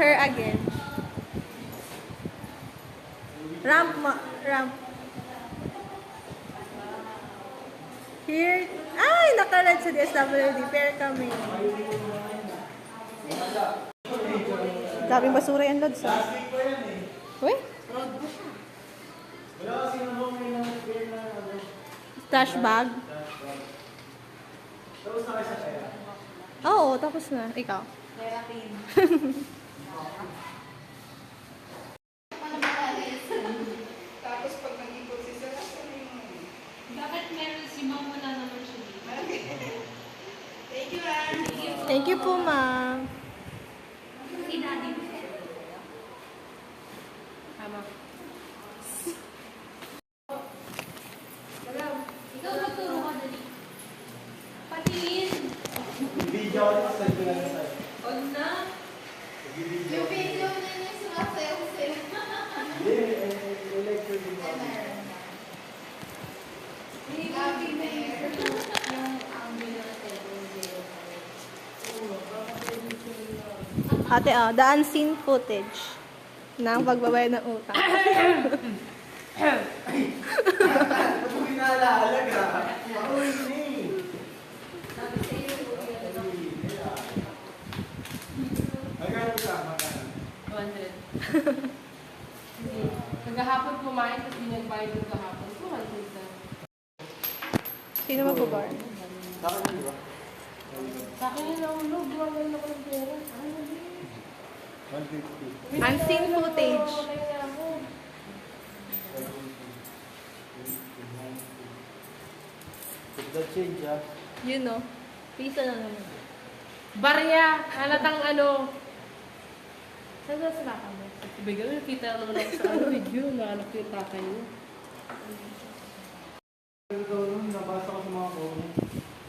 her again. Ramp. Ramp. Here. Ay, nakalad sa DSWD. Pair kami. Daming basura yan, Lods. Uy? Trash bag? Oo, tapos na. Ikaw? Tapos pag nag-ikot si Sir, Bakit meron si Ma'am wala naman siya dito? thank you, Ann. Thank you po, ma'am. Si Daddy. Tama. Ikaw magturo ka dali. Patingin. Video ako sa ito lang sa. Huwag na. Yung video niya niya sumasayaw-sayaw. Hindi, lecture din ako. Happy Mayor. Ate, the unseen footage ng pagbabayad ng utang. Ba't mo pinaalala ka? Ako hindi. Magkano ka? Magkano? 200. Kagahapon kumain, tapos di nagbayad ng kahapon. 200 na. Sino magbabar? Bakit hindi ba? Sa akin yun ang loob. Gumawa ako ng pera. 150. Unseen footage. It's the change, ah. Yun, no? Piso lang naman. Barya! Halatang ano. Saan na sa baka mo? Bigyan mo, kita naman ako sa ano video. Nahanap ko yung tatay niyo. Ito, nabasa ko sa mga comment.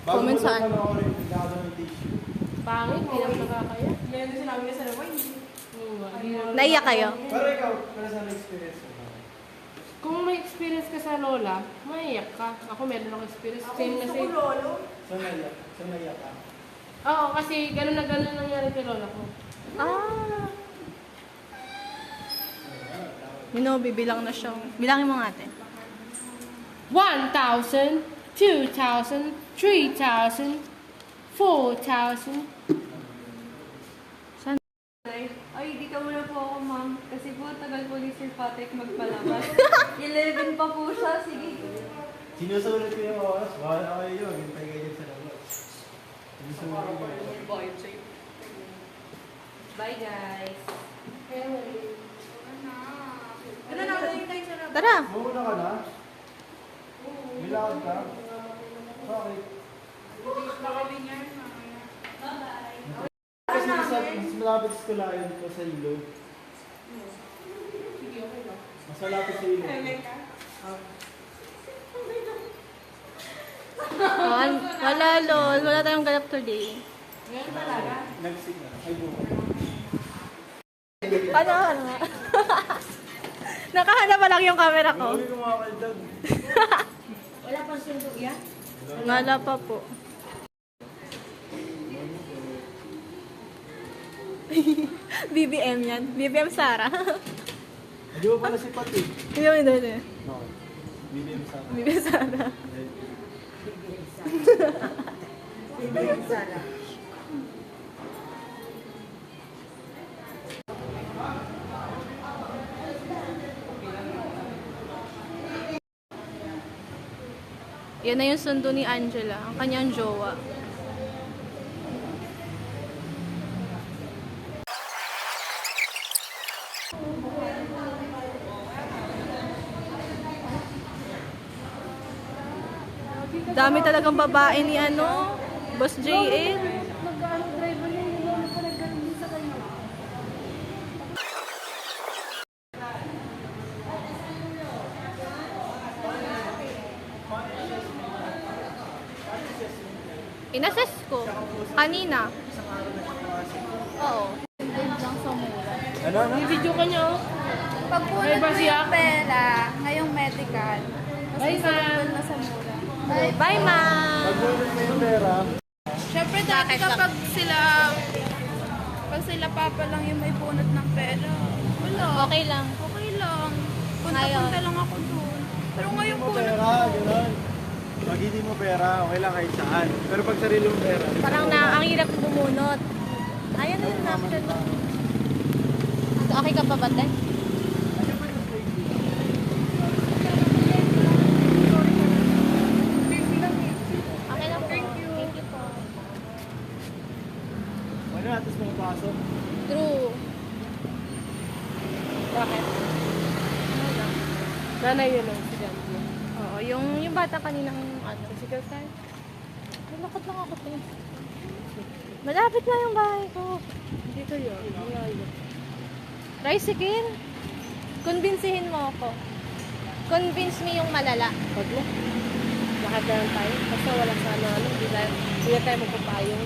Comment saan? Bago ko rin nagkakaroon ng tissue. Pangit, hindi naman nakakaya. Meron din sinabi niya sa naman. Naiyak kayo? Pero ikaw, para sa experience mo ba? Kung may experience ka sa lola, maiyak ka. Ako meron akong experience. Same na same. Saan naiyak? Saan naiyak ka? Oo, kasi gano'n na gano'n nangyari kay lola ko. Ah. Yun, no, bibilang na siya. Bilangin mo nga, ate. 1,000, 2,000, 3,000, 4,000. Ay, di ka muna po ako, ma'am. Kasi po, tagal po ni Sir Patrick magpalabas. 11 pa po siya. Sige. Sinusulit ko yung oras. Bawal ako yun. Hintay kayo dyan sa labas. Sinusulit ko yun. Bye, guys. Ano na yung tayo sa labas? Tara! Muna ka na? Bilakad ka? Bakit? Nakawin yan, mamaya. Bye-bye. Kasi mas malapit sa kulayan ko sa ilog. Mas malapit sa ilog. Wala, lol. Wala tayong ganap today. Nagsig na. Ay, buka. Ano nga? Nakahanap pa lang yung camera ko. Huwag ko makakaldag. Wala pang sundo yan? Wala pa po. BBM yan. BBM Sara. Hindi mo pala si Pati. Hindi mo hindi. No. BBM sa BBM Sara. Yan na yung sundo ni Angela, ang kanyang jowa. Dami talagang babae ni ano, Boss JL. Nag-ano driver niya, yung lola pa nag-ano din sa kanya. Inassess ko. Kanina. Oo. Ano? May video ka niya, oh. Pag May pulot mo basiya? yung pera, ngayong medical, mas Bye, isabot ma'am. na sa mura. Bye, ma'am. Pag-ulit mo yung pera, Siyempre, dati kapag sila Pag sila papa lang yung may bunot ng pera, wala. Okay lang. Okay lang. Ngayon. Punta-punta lang ako doon. Pero ngayon Hindi mo bunot pera, gano'n. Pag hindi mo pera, okay lang kahit saan. Pero pag sarili mo pera, Parang ang hirap bumunot. Ayan na yung napkin mo. Okay ka pa ba, te? Okay lang po. Thank you po. ano natin mga pasok? True. Bakit? Nanay yun ang estudyante. Oo, yung bata kaninang ano. Physical science? Nalakot lang ako, te. Malapit na yung bahay ko. Dito yun. Malayo. Tricycle? Convincehin mo ako. Convince me yung malala. Pag mo. Lakad na lang tayo. Basta wala sa ano. Hindi na tayo magpapayong.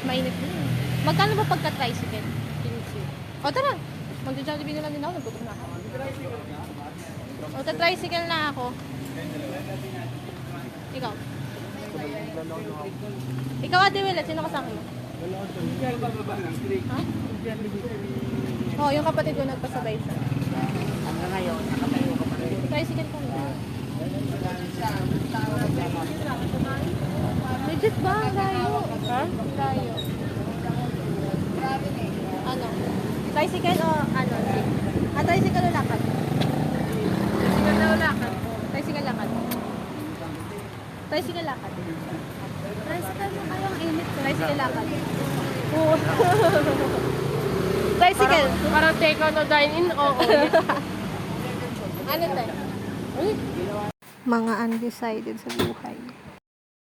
Mainit din. Magkano ba pagka-tricycle? Pinsi. O tara, mag-Jollibee na lang din ako. Nagutom na ako. O tricycle na ako. Ikaw. Ikaw, Ate Willet, sino kasama mo? Ha? Oo, yung kapatid ko nagpasabay siya. Hanggang ngayon, nakatayo ka pa rin. Tricycle ko na. Legit ba? Layo. Ha? Layo. Ano? Tricycle o ano? Tricycle o lakad? Physical na ulakan. Tricycle lakad. Tricycle lakad. Tricycle mo kayong init. Tricycle lakad. Oo. Tricycle. Parang take out o dine in. Oo. Ano tayo? Mga undecided sa buhay.